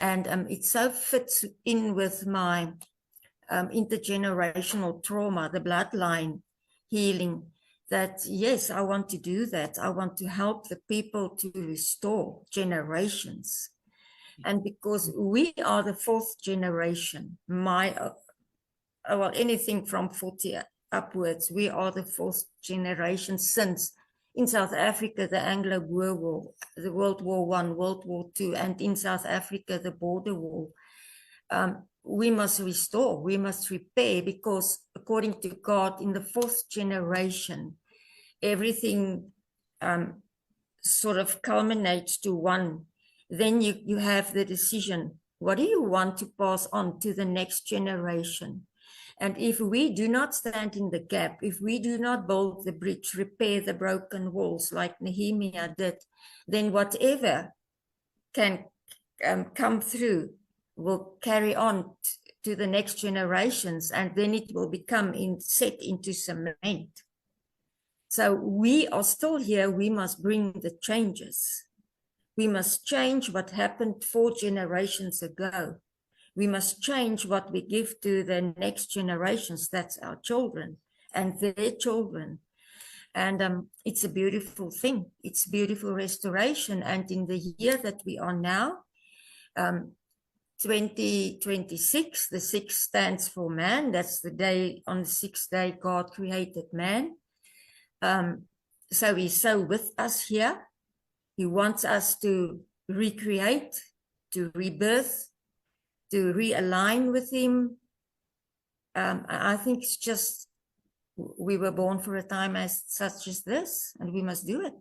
And it so fits in with my intergenerational trauma, the bloodline healing, that yes, I want to do that. I want to help the people to restore generations. And because we are the fourth generation, well, anything from 40 upwards, we are the fourth generation since in South Africa, the Anglo-Boer War, the World War I, World War II, and in South Africa, the border war. We must restore, we must repair, because according to God, in the fourth generation, everything sort of culminates to one. Then you have the decision, what do you want to pass on to the next generation? And if we do not stand in the gap, if we do not build the bridge, repair the broken walls like Nehemiah did, then whatever can come through will carry on to the next generations, and then it will become set into cement. So we are still here. We must bring the changes. We must change what happened 4 generations ago. We must change what we give to the next generations. That's our children and their children. And it's a beautiful thing. It's beautiful restoration. And in the year that we are now, 2026, the 6 stands for man. That's the day, on the 6th day, God created man. So he's so with us here. He wants us to recreate, to rebirth, to realign with him. I think it's just, we were born for a time as such as this, and we must do it.